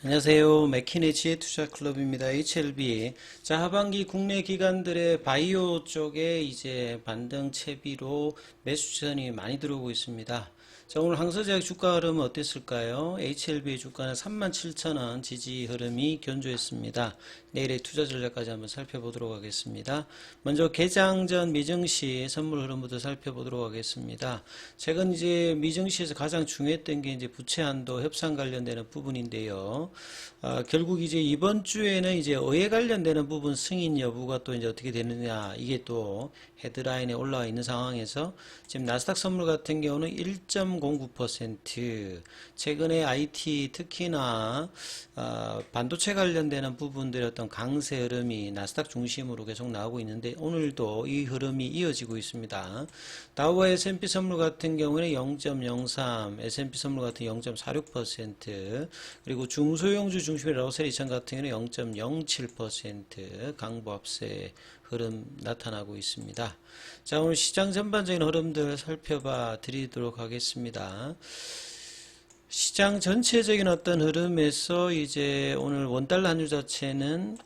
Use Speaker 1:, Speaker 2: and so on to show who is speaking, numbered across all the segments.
Speaker 1: 안녕하세요. 맥키네 지혜투자클럽입니다. HLB. 자, 하반기 국내 기관들의 바이오 쪽에 이제 반등 채비로 매수전이 많이 들어오고 있습니다. 자, 오늘 항서제약 주가 흐름은 어땠을까요? HLB의 주가는 37,000원 지지 흐름이 견조했습니다. 내일의 투자 전략까지 한번 살펴보도록 하겠습니다. 먼저 개장 전 미증시 선물 흐름부터 살펴보도록 하겠습니다. 최근 이제 미증시에서 가장 중요했던 게 이제 부채 한도 협상 관련되는 부분인데요. 결국 이제 이번 주에는 이제 의회 관련되는 부분 승인 여부가 또 이제 어떻게 되느냐, 이게 또 헤드라인에 올라와 있는 상황에서 지금 나스닥 선물 같은 경우는 1.09%, 최근에 IT 특히나 반도체 관련되는 부분들의 어떤 강세 흐름이 나스닥 중심으로 계속 나오고 있는데, 오늘도 이 흐름이 이어지고 있습니다. 다우와 S&P 선물 같은 경우는 0.03, S&P 선물 같은 0.46%, 그리고 중소형주 중심의 러셀 2000 같은 경우는 0.07% 강보합세 흐름 나타나고 있습니다. 자, 오늘 시장 전반적인 흐름들 살펴봐 드리도록 하겠습니다. 시장 전체적인 어떤 흐름에서 이제 오늘 원달러 환율 자체는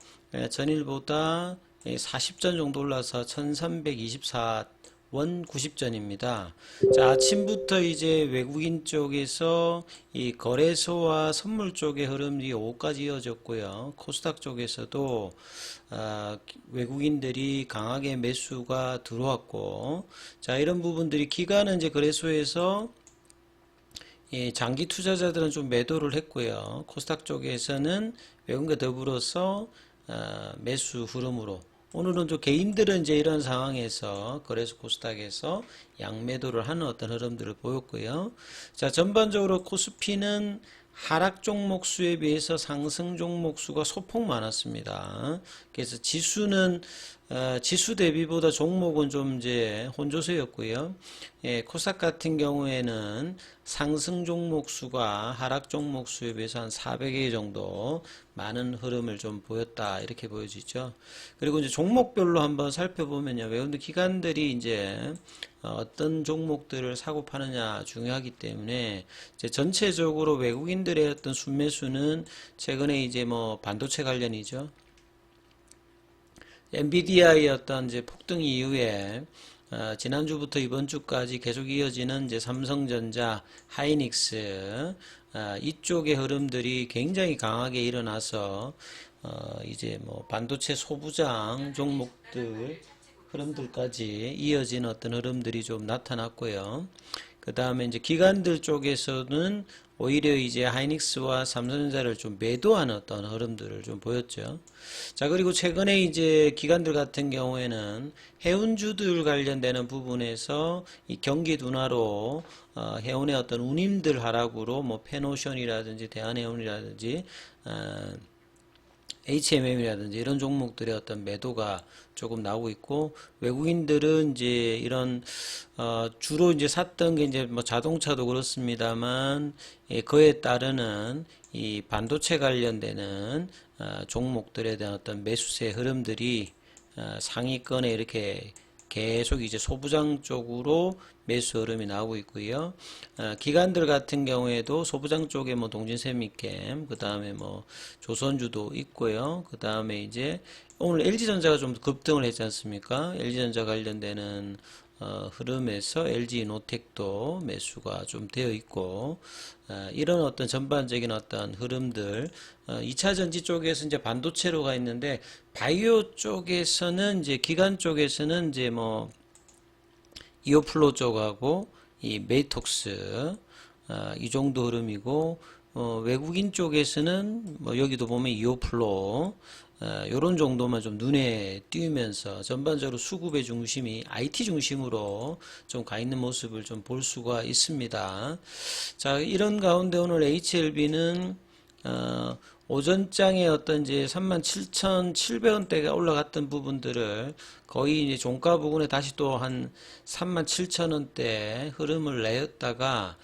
Speaker 1: 전일보다 40전 정도 올라서 1324원 90전입니다. 자, 아침부터 이제 외국인 쪽에서 이 거래소와 선물 쪽의 흐름이 오후까지 이어졌고요. 코스닥 쪽에서도 외국인들이 강하게 매수가 들어왔고, 자, 이런 부분들이 기간은 이제 거래소에서 장기 투자자들은 좀 매도를 했고요. 코스닥 쪽에서는 외국인과 더불어서 매수 흐름으로, 오늘은 좀 개인들은 이제 이런 상황에서 거래소 코스닥에서 양매도를 하는 어떤 흐름들을 보였고요. 자, 전반적으로 코스피는 하락 종목 수에 비해서 상승 종목 수가 소폭 많았습니다. 그래서 지수는 지수 대비보다 종목은 좀 이제 혼조세였고요. 코스닥 같은 경우에는 상승 종목 수가 하락 종목 수에 비해서 한 400개 정도 많은 흐름을 좀 보였다, 이렇게 보여지죠. 그리고 이제 종목별로 한번 살펴보면요, 외국인 기관들이 이제 어떤 종목들을 사고 파느냐 중요하기 때문에 이제 전체적으로 외국인들의 어떤 순매수는 최근에 이제 뭐 반도체 관련이죠. 엔비디아의 어떤 이제 폭등 이후에 지난주부터 이번 주까지 계속 이어지는 이제 삼성전자, 하이닉스 이쪽의 흐름들이 굉장히 강하게 일어나서 이제 뭐 반도체 소부장 종목들 흐름들까지 이어진 어떤 흐름들이 좀 나타났고요. 그 다음에 이제 기관들 쪽에서는 오히려 이제 하이닉스와 삼성전자를 좀 매도하는 어떤 흐름들을 좀 보였죠. 자, 그리고 최근에 이제 기관들 같은 경우에는 해운주들 관련되는 부분에서 이 경기 둔화로 해운의 어떤 운임들 하락으로 뭐 펜오션이라든지 대한해운이라든지 HMM이라든지 이런 종목들의 어떤 매도가 조금 나오고 있고, 외국인들은 이제 이런 주로 이제 샀던 게 이제 뭐 자동차도 그렇습니다만, 그에 따르는 이 반도체 관련되는 종목들에 대한 어떤 매수세 흐름들이 상위권에 이렇게 계속 이제 소부장 쪽으로 매수 흐름이 나오고 있고요. 기관들 같은 경우에도 소부장 쪽에 뭐 동진세미캠, 그 다음에 뭐 조선주도 있고요. 그 다음에 이제 오늘 LG전자가 좀 급등을 했지 않습니까? LG전자 관련되는 흐름에서 LG노텍도 매수가 좀 되어 있고, 이런 어떤 전반적인 어떤 흐름들, 2차전지 쪽에서 이제 반도체로 가 있는데, 바이오 쪽에서는 이제 기관 쪽에서는 이제 뭐 이오플로 쪽하고 이 메이톡스 이 정도 흐름이고, 외국인 쪽에서는 뭐 여기도 보면 이오플로 요런 정도만 좀 눈에 띄우면서 전반적으로 수급의 중심이 IT 중심으로 좀 가 있는 모습을 좀 볼 수가 있습니다. 자, 이런 가운데 오늘 HLB는 오전장에 어떤 이제 37,700원대가 올라갔던 부분들을 거의 이제 종가 부근에 다시 또 한 37,000원대 흐름을 내었다가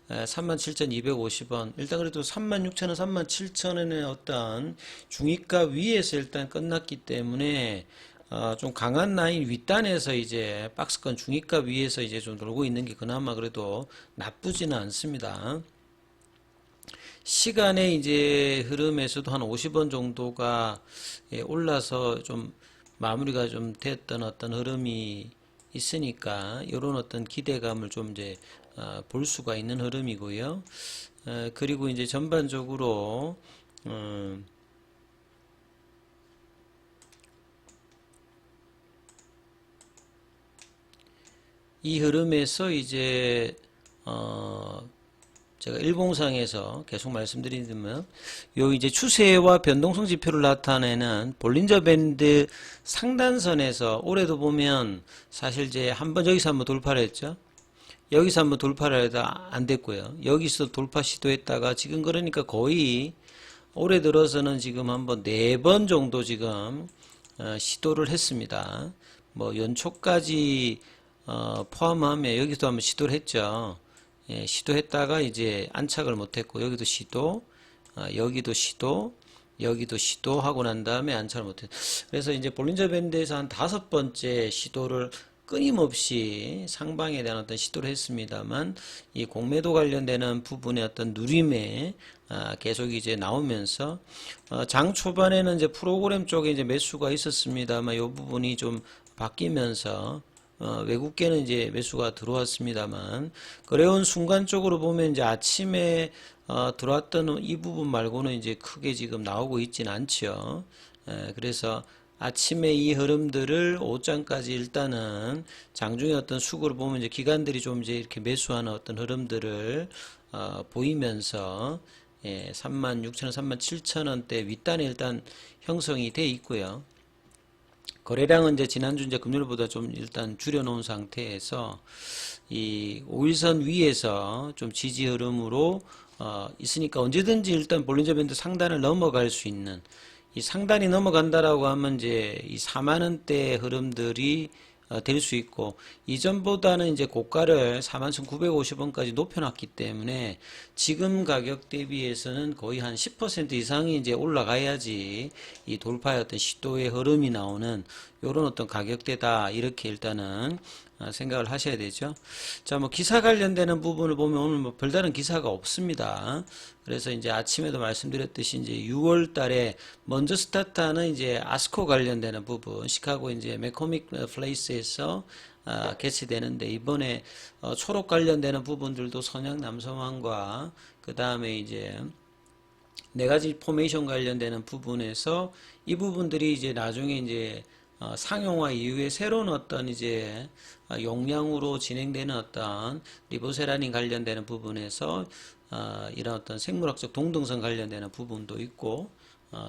Speaker 1: 37,250원, 일단 그래도 36,000원, 37,000원의 어떤 중위가 위에서 일단 끝났기 때문에 좀 강한 라인 윗단에서 이제 박스권 중위가 위에서 이제 좀 돌고 있는 게 그나마 그래도 나쁘지는 않습니다. 시간의 이제 흐름에서도 한 50원 정도가 올라서 좀 마무리가 좀 됐던 어떤 흐름이 있으니까 이런 어떤 기대감을 좀 이제 볼 수가 있는 흐름이고요. 그리고 이제 전반적으로 이 흐름에서 이제 제가 일봉상에서 계속 말씀드리면 요 이제 추세와 변동성 지표를 나타내는 볼린저 밴드 상단선에서 올해도 보면 사실 이제 한번 여기서 한번 돌파를 했죠. 여기서 한번 돌파를 해도 안 됐고요. 여기서 돌파 시도했다가 지금 그러니까 거의 올해 들어서는 지금 한번 4번 정도 지금 시도를 했습니다. 뭐 연초까지 포함하면 여기도 한번 시도를 했죠. 예, 시도했다가 이제 안착을 못했고 여기도 시도, 여기도 시도, 여기도 시도하고 난 다음에 안착을 못했. 그래서 이제 볼린저 밴드에서 한 5번째 시도를 끊임없이 상방에 대한 어떤 시도를 했습니다만 이 공매도 관련되는 부분의 어떤 누림에 계속 이제 나오면서 장 초반에는 이제 프로그램 쪽에 이제 매수가 있었습니다만 이 부분이 좀 바뀌면서 외국계는 이제 매수가 들어왔습니다만 그래온 순간적으로 보면 이제 아침에 들어왔던 이 부분 말고는 이제 크게 지금 나오고 있진 않죠. 그래서 아침에 이 흐름들을 오후장까지 일단은 장중의 어떤 수급을 보면 이제 기관들이 좀 이제 이렇게 매수하는 어떤 흐름들을 보이면서 36,000원, 37,000원대 윗단에 일단 형성이 돼 있고요. 거래량은 이제 지난주 이제 금요일보다 좀 일단 줄여놓은 상태에서 이 5일선 위에서 좀 지지 흐름으로 있으니까 언제든지 일단 볼린저 밴드 상단을 넘어갈 수 있는 이 상단이 넘어간다라고 하면 이제 이 4만 원대 흐름들이 될 수 있고 이전보다는 이제 고가를 41,950원까지 높여놨기 때문에 지금 가격 대비해서는 거의 한 10% 이상이 이제 올라가야지 이 돌파의 어떤 시도의 흐름이 나오는 이런 어떤 가격대다 이렇게 일단은 생각을 하셔야 되죠. 자, 뭐 기사 관련되는 부분을 보면 오늘 뭐 별다른 기사가 없습니다. 그래서 이제 아침에도 말씀드렸듯이 이제 6월 달에 먼저 스타트하는 이제 아스코 관련되는 부분, 시카고 이제 매코믹 플레이스에서 개최되는데 이번에 초록 관련되는 부분들도 선양 남서망과 그 다음에 이제 4가지 포메이션 관련되는 부분에서 이 부분들이 이제 나중에 이제 상용화 이후에 새로운 어떤 이제 용량으로 진행되는 어떤 리보세라닌 관련되는 부분에서 이런 어떤 생물학적 동등성 관련되는 부분도 있고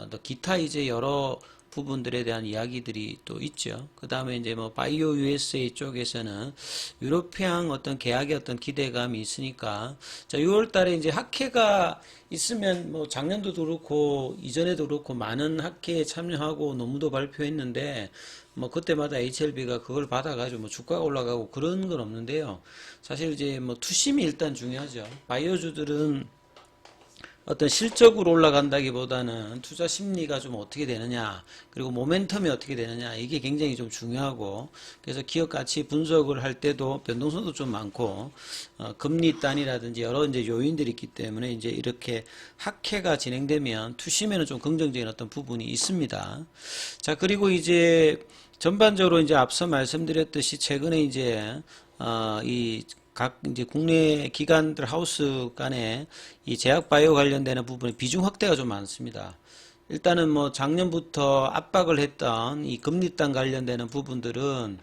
Speaker 1: 또 기타 이제 여러 부분들에 대한 이야기들이 또 있죠. 그 다음에 이제 뭐 바이오 USA 쪽에서는 유로피앙 어떤 계약의 어떤 기대감이 있으니까 자 6월 달에 이제 학회가 있으면 뭐 작년도 그렇고 이전에도 그렇고 많은 학회에 참여하고 논문도 발표했는데 뭐 그때마다 HLB가 그걸 받아가지고 뭐 주가가 올라가고 그런 건 없는데요. 사실 이제 뭐 투심이 일단 중요하죠. 바이오주들은 어떤 실적으로 올라간다기보다는 투자 심리가 좀 어떻게 되느냐, 그리고 모멘텀이 어떻게 되느냐, 이게 굉장히 좀 중요하고, 그래서 기업 가치 분석을 할 때도 변동성도 좀 많고, 금리 단이라든지 여러 이제 요인들이 있기 때문에 이제 이렇게 학회가 진행되면 투심에는 좀 긍정적인 어떤 부분이 있습니다. 자, 그리고 이제 전반적으로 이제 앞서 말씀드렸듯이 최근에 이제, 각 이제 국내 기관들 하우스 간에 이 제약 바이오 관련되는 부분에 비중 확대가 좀 많습니다. 일단은 뭐 작년부터 압박을 했던 이 금리단 관련되는 부분들은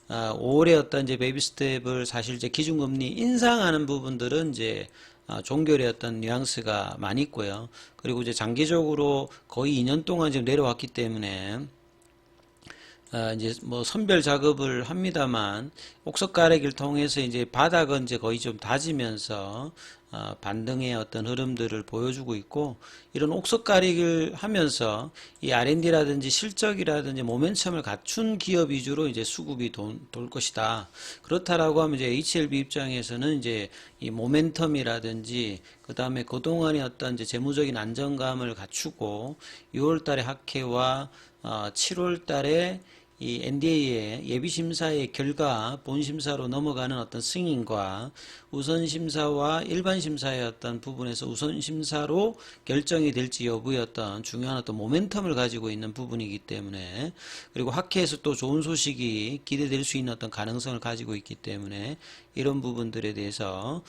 Speaker 1: 5월에 어떤 이제 베이비 스텝을 사실 이제 기준금리 인상하는 부분들은 이제 종결의 어떤 뉘앙스가 많이 있고요. 그리고 이제 장기적으로 거의 2년 동안 지금 내려왔기 때문에 이제 뭐 선별 작업을 합니다만 옥석 가래기를 통해서 이제 바닥은 이제 거의 좀 다지면서 반등의 어떤 흐름들을 보여주고 있고 이런 옥석 가리기를 하면서 이 R&D라든지 실적이라든지 모멘텀을 갖춘 기업 위주로 이제 수급이 돌 것이다. 그렇다라고 하면 이제 HLB 입장에서는 이제 이 모멘텀이라든지 그 다음에 그동안의 어떤 이제 재무적인 안정감을 갖추고 6월 달에 학회와 7월 달에 이 NDA의 예비심사의 결과 본심사로 넘어가는 어떤 승인과 우선심사와 일반심사의 어떤 부분에서 우선심사로 결정이 될지 여부의 어떤 중요한 어떤 모멘텀을 가지고 있는 부분이기 때문에, 그리고 학회에서 또 좋은 소식이 기대될 수 있는 어떤 가능성을 가지고 있기 때문에 이런 부분들에 대해서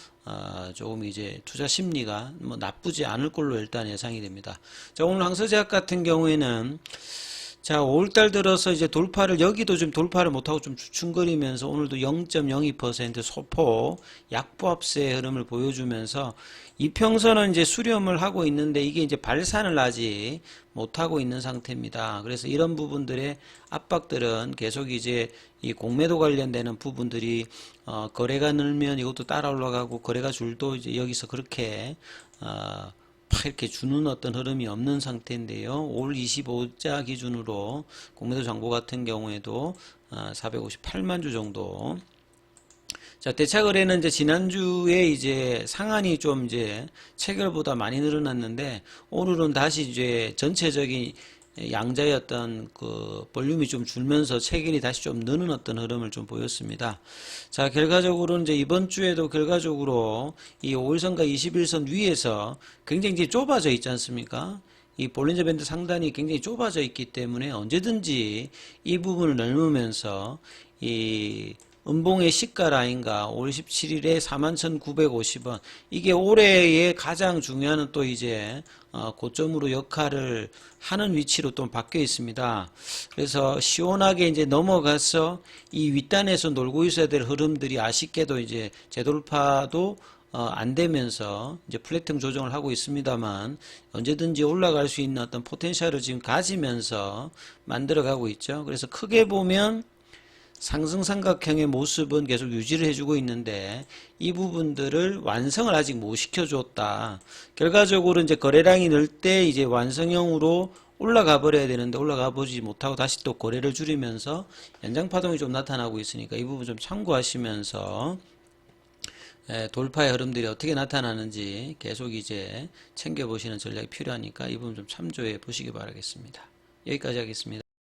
Speaker 1: 조금 이제 투자 심리가 뭐 나쁘지 않을 걸로 일단 예상이 됩니다. 자, 오늘 항서제약 같은 경우에는 자, 5월달 들어서 이제 돌파를, 여기도 좀 돌파를 못하고 좀 주춤거리면서 오늘도 0.02% 소폭 약보합세의 흐름을 보여주면서 이평선은 이제 수렴을 하고 있는데 이게 이제 발산을 아직 못하고 있는 상태입니다. 그래서 이런 부분들의 압박들은 계속 이제 이 공매도 관련되는 부분들이 거래가 늘면 이것도 따라 올라가고, 거래가 줄도 이제 여기서 그렇게 이렇게 주는 어떤 흐름이 없는 상태인데요. 올 25자 기준으로 공매도 잔고 같은 경우에도 458만 주 정도. 자, 대차 거래는 이제 지난주에 이제 상한이 좀 이제 체결보다 많이 늘어났는데, 오늘은 다시 이제 전체적인 양자의 어떤 그 볼륨이 좀 줄면서 체결이 다시 좀 느는 어떤 흐름을 좀 보였습니다. 자, 결과적으로는 이제 이번 주에도 결과적으로 이 5일선과 21선 위에서 굉장히 이제 좁아져 있지 않습니까? 이 볼린저 밴드 상단이 굉장히 좁아져 있기 때문에 언제든지 이 부분을 넘으면서 이 음봉의 시가 라인과 5월 17일에 41,950원, 이게 올해의 가장 중요한 또 이제 고점으로 역할을 하는 위치로 또 바뀌어 있습니다. 그래서 시원하게 이제 넘어가서 이 윗단에서 놀고 있어야 될 흐름들이 아쉽게도 이제 재돌파도 안 되면서 이제 플래팅 조정을 하고 있습니다만, 언제든지 올라갈 수 있는 어떤 포텐셜을 지금 가지면서 만들어가고 있죠. 그래서 크게 보면 상승삼각형의 모습은 계속 유지를 해주고 있는데, 이 부분들을 완성을 아직 못 시켜줬다. 결과적으로 이제 거래량이 늘 때 이제 완성형으로 올라가 버려야 되는데 올라가 보지 못하고 다시 또 거래를 줄이면서 연장 파동이 좀 나타나고 있으니까 이 부분 좀 참고하시면서 돌파의 흐름들이 어떻게 나타나는지 계속 이제 챙겨보시는 전략이 필요하니까 이 부분 좀 참조해 보시기 바라겠습니다. 여기까지 하겠습니다.